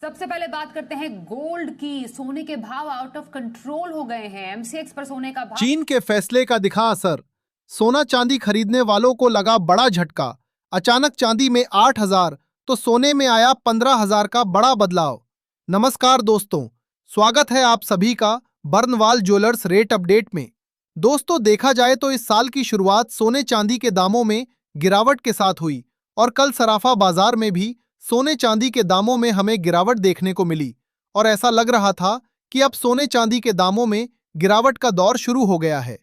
सबसे पहले बात करते हैं गोल्ड की। सोने के भाव आउट ऑफ कंट्रोल हो गए हैं। एमसीएक्स पर सोने का भाव चीन के फैसले का दिखा असर। सोना चांदी खरीदने वालों को लगा बड़ा झटका। अचानक चांदी में 8,000 तो सोने में आया 15,000 का बड़ा बदलाव। नमस्कार दोस्तों, स्वागत है आप सभी का बर्नवाल ज्वेलर्स रेट अपडेट में। दोस्तों, देखा जाए तो इस साल की शुरुआत सोने चांदी के दामों में गिरावट के साथ हुई और कल सराफा बाजार में भी सोने चांदी के दामों में हमें गिरावट देखने को मिली और ऐसा लग रहा था कि अब सोने चांदी के दामों में गिरावट का दौर शुरू हो गया है।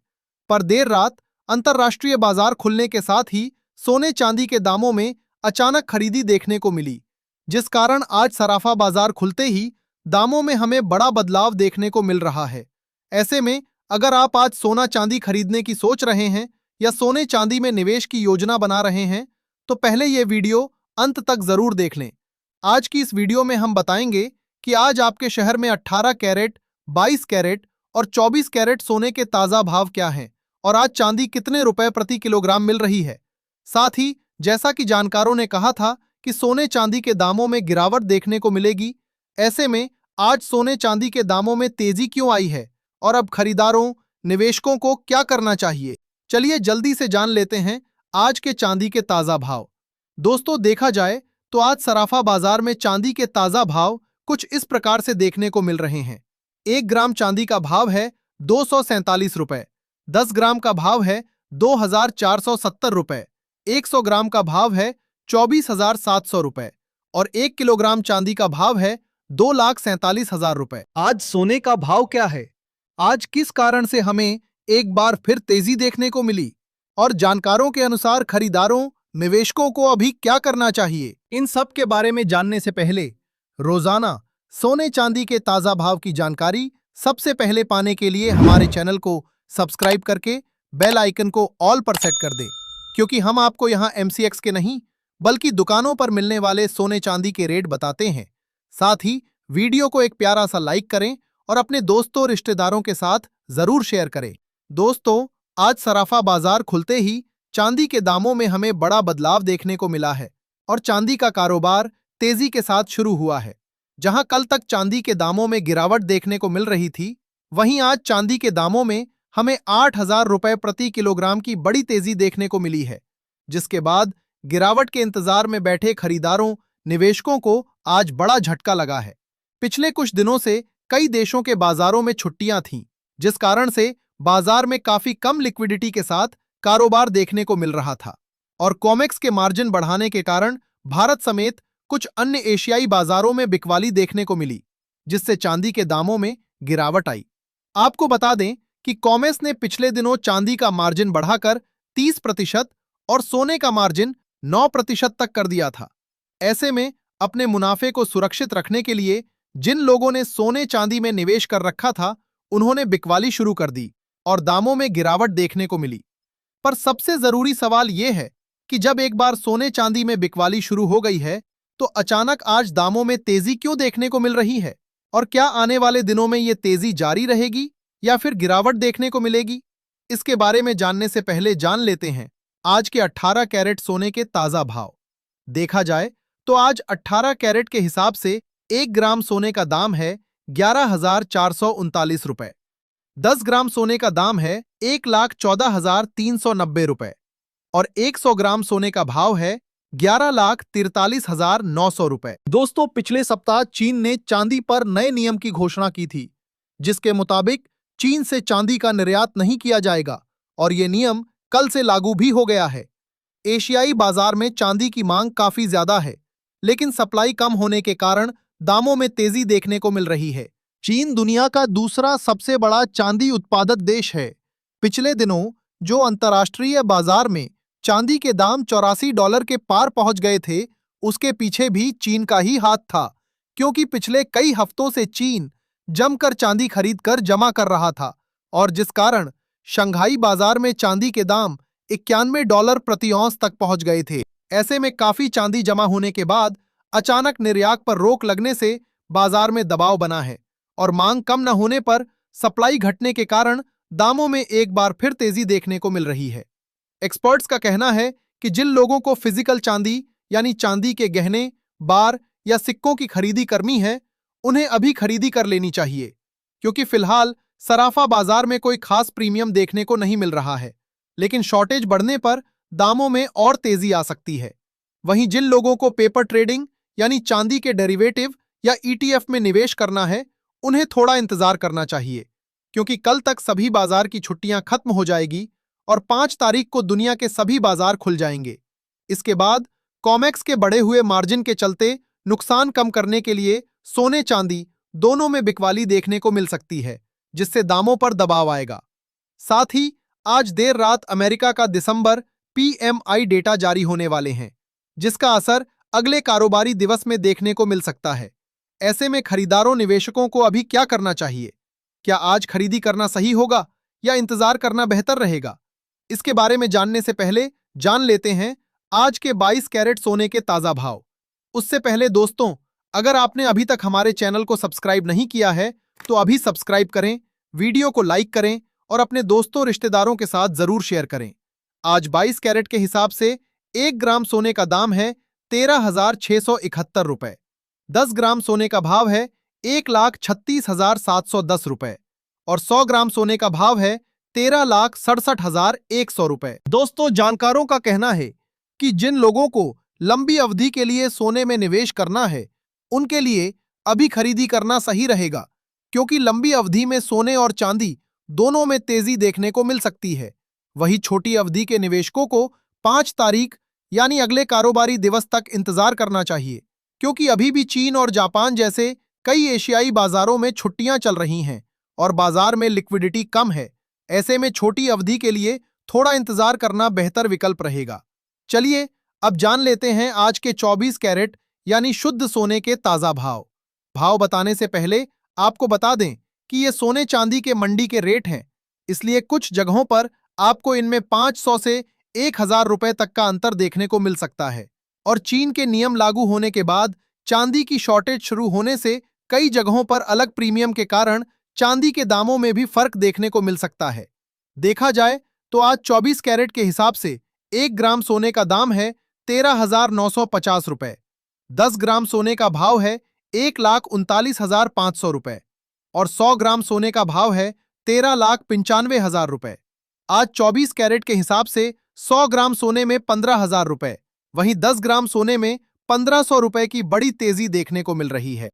पर देर रात अंतर्राष्ट्रीय बाजार खुलने के साथ ही सोने चांदी के दामों में अचानक खरीदी देखने को मिली, जिस कारण आज सराफा बाजार खुलते ही दामों में हमें बड़ा बदलाव देखने को मिल रहा है। ऐसे में अगर आप आज सोना चांदी खरीदने की सोच रहे हैं या सोने चांदी में निवेश की योजना बना रहे हैं तो पहले ये वीडियो अंत तक जरूर देख लें। आज की इस वीडियो में हम बताएंगे कि आज आपके शहर में 18 कैरेट, 22 कैरेट और 24 कैरेट सोने के ताजा भाव क्या हैं और आज चांदी कितने रुपए प्रति किलोग्राम मिल रही है। साथ ही जैसा कि जानकारों ने कहा था कि सोने चांदी के दामों में गिरावट देखने को मिलेगी, ऐसे में आज सोने चांदी के दामों में तेजी क्यों आई है और अब खरीदारों, निवेशकों को क्या करना चाहिए। चलिए जल्दी से जान लेते हैं आज के चांदी के ताजा भाव। दोस्तों, देखा जाए तो आज सराफा बाजार में चांदी के ताजा भाव कुछ इस प्रकार से देखने को मिल रहे हैं। 1 ग्राम चांदी का भाव है 247 रुपए, 10 ग्राम का भाव है 2,470 रुपए, 100 ग्राम का भाव है 24,700 रुपए और 1 किलोग्राम चांदी का भाव है 2,47,000 रुपए। आज सोने का भाव क्या है, आज किस कारण से हमें एक बार फिर तेजी देखने को मिली और जानकारों के अनुसार खरीदारों, निवेशकों को अभी क्या करना चाहिए, इन सब के बारे में जानने से पहले रोजाना सोने चांदी के ताजा भाव की जानकारी सबसे पहले पाने के लिए हमारे चैनल को सब्सक्राइब करके बेल आइकन को ऑल पर सेट कर दें, क्योंकि हम आपको यहां एमसीएक्स के नहीं बल्कि दुकानों पर मिलने वाले सोने चांदी के रेट बताते हैं। साथ ही वीडियो को एक प्यारा सा लाइक करें और अपने दोस्तों रिश्तेदारों के साथ जरूर शेयर करें। दोस्तों, आज सराफा बाजार खुलते ही चांदी के दामों में हमें बड़ा बदलाव देखने को मिला है और चांदी का कारोबार तेजी के साथ शुरू हुआ है। जहां कल तक चांदी के दामों में गिरावट देखने को मिल रही थी, वहीं आज चांदी के दामों में हमें 8,000 रुपए प्रति किलोग्राम की बड़ी तेजी देखने को मिली है, जिसके बाद गिरावट के इंतजार में बैठे खरीदारों, निवेशकों को आज बड़ा झटका लगा है। पिछले कुछ दिनों से कई देशों के बाजारों में छुट्टियां थीं, जिस कारण से बाजार में काफी कम लिक्विडिटी के साथ कारोबार देखने को मिल रहा था और कॉमेक्स के मार्जिन बढ़ाने के कारण भारत समेत कुछ अन्य एशियाई बाजारों में बिकवाली देखने को मिली, जिससे चांदी के दामों में गिरावट आई। आपको बता दें कि कॉमेक्स ने पिछले दिनों चांदी का मार्जिन बढ़ाकर 30% और सोने का मार्जिन 9% तक कर दिया था। ऐसे में अपने मुनाफे को सुरक्षित रखने के लिए जिन लोगों ने सोने चांदी में निवेश कर रखा था, उन्होंने बिकवाली शुरू कर दी और दामों में गिरावट देखने को मिली। पर सबसे जरूरी सवाल यह है कि जब एक बार सोने चांदी में बिकवाली शुरू हो गई है तो अचानक आज दामों में तेजी क्यों देखने को मिल रही है और क्या आने वाले दिनों में यह तेजी जारी रहेगी या फिर गिरावट देखने को मिलेगी। इसके बारे में जानने से पहले जान लेते हैं आज के 18 कैरेट सोने के ताजा भाव। देखा जाए तो आज 18 कैरेट के हिसाब से 1 ग्राम सोने का दाम है 11,439 रुपए, 10 ग्राम सोने का दाम है 1,14,390 रुपए और 100 ग्राम सोने का भाव है 11,43,900 रुपए। दोस्तों, पिछले सप्ताह चीन ने चांदी पर नए नियम की घोषणा की थी, जिसके मुताबिक चीन से चांदी का निर्यात नहीं किया जाएगा और यह नियम कल से लागू भी हो गया है। एशियाई बाजार में चांदी की मांग काफी ज्यादा है, लेकिन सप्लाई कम होने के कारण दामों में तेजी देखने को मिल रही है। चीन दुनिया का दूसरा सबसे बड़ा चांदी उत्पादक देश है। पिछले दिनों जो अंतर्राष्ट्रीय बाजार में चांदी के दाम $84 के पार पहुंच गए थे, उसके पीछे भी चीन का ही हाथ था, क्योंकि पिछले कई हफ्तों से चीन जमकर चांदी खरीदकर जमा कर रहा था और जिस कारण शंघाई बाजार में चांदी के दाम $91 प्रति औंस तक पहुंच गए थे। ऐसे में काफी चांदी जमा होने के बाद अचानक निर्यात पर रोक लगने से बाजार में दबाव बना है और मांग कम न होने पर सप्लाई घटने के कारण दामों में एक बार फिर तेजी देखने को मिल रही है। एक्सपर्ट्स का कहना है कि जिन लोगों को फिजिकल चांदी यानी चांदी के गहने, बार या सिक्कों की खरीदी करनी है, उन्हें अभी खरीदी कर लेनी चाहिए, क्योंकि फिलहाल सराफा बाजार में कोई खास प्रीमियम देखने को नहीं मिल रहा है, लेकिन शॉर्टेज बढ़ने पर दामों में और तेजी आ सकती है। वहीं जिन लोगों को पेपर ट्रेडिंग यानी चांदी के डेरिवेटिव या ईटीएफ में निवेश करना है, उन्हें थोड़ा इंतजार करना चाहिए, क्योंकि कल तक सभी बाजार की छुट्टियां खत्म हो जाएगी और 5 तारीख को दुनिया के सभी बाजार खुल जाएंगे। इसके बाद कॉमेक्स के बढ़े हुए मार्जिन के चलते नुकसान कम करने के लिए सोने चांदी दोनों में बिकवाली देखने को मिल सकती है, जिससे दामों पर दबाव आएगा। साथ ही आज देर रात अमेरिका का दिसंबर पीएमआई डेटा जारी होने वाले हैं, जिसका असर अगले कारोबारी दिवस में देखने को मिल सकता है। ऐसे में खरीदारों निवेशकों को अभी क्या करना चाहिए? क्या आज खरीदी करना सही होगा या इंतजार करना बेहतर रहेगा? इसके बारे में जानने से पहले जान लेते हैं आज के 22 कैरेट सोने के ताजा भाव। उससे पहले दोस्तों, अगर आपने अभी तक हमारे चैनल को सब्सक्राइब नहीं किया है तो अभी सब्सक्राइब करें, वीडियो को लाइक करें और अपने दोस्तों रिश्तेदारों के साथ जरूर शेयर करें। आज 22 कैरेट के हिसाब से 1 ग्राम सोने का दाम है 13,671 रुपए। 10 ग्राम सोने का भाव है 1,36,710 रुपए और 100 ग्राम सोने का भाव है 13,67,100 रुपए। दोस्तों, जानकारों का कहना है कि जिन लोगों को लंबी अवधि के लिए सोने में निवेश करना है, उनके लिए अभी खरीदी करना सही रहेगा, क्योंकि लंबी अवधि में सोने और चांदी दोनों में तेजी देखने को मिल सकती है। वहीं छोटी अवधि के निवेशकों को 5 तारीख यानी अगले कारोबारी दिवस तक इंतजार करना चाहिए, क्योंकि अभी भी चीन और जापान जैसे कई एशियाई बाजारों में छुट्टियां चल रही हैं और बाजार में लिक्विडिटी कम है। ऐसे में छोटी अवधि के लिए थोड़ा इंतजार करना बेहतर विकल्प रहेगा। चलिए अब जान लेते हैं आज के 24 कैरेट यानी शुद्ध सोने के ताजा भाव। भाव बताने से पहले आपको बता दें कि ये सोने चांदी के मंडी के रेट हैं, इसलिए कुछ जगहों पर आपको इनमें 500 से 1,000 रुपए तक का अंतर देखने को मिल सकता है। और चीन के नियम लागू होने के बाद चांदी की शॉर्टेज शुरू होने से कई जगहों पर अलग प्रीमियम के कारण चांदी के दामों में भी फर्क देखने को मिल सकता है। देखा जाए तो आज 24 कैरेट के हिसाब से 1 ग्राम सोने का दाम है 13,950 रुपए। 10 ग्राम सोने का भाव है 1,39,500 रुपए और 100 ग्राम सोने का भाव है 13,95,000 रुपए। आज 24 कैरेट के हिसाब से 100 ग्राम सोने में 15,000 रुपए, वहीं 10 ग्राम सोने में 1,500 रुपए की बड़ी तेजी देखने को मिल रही है।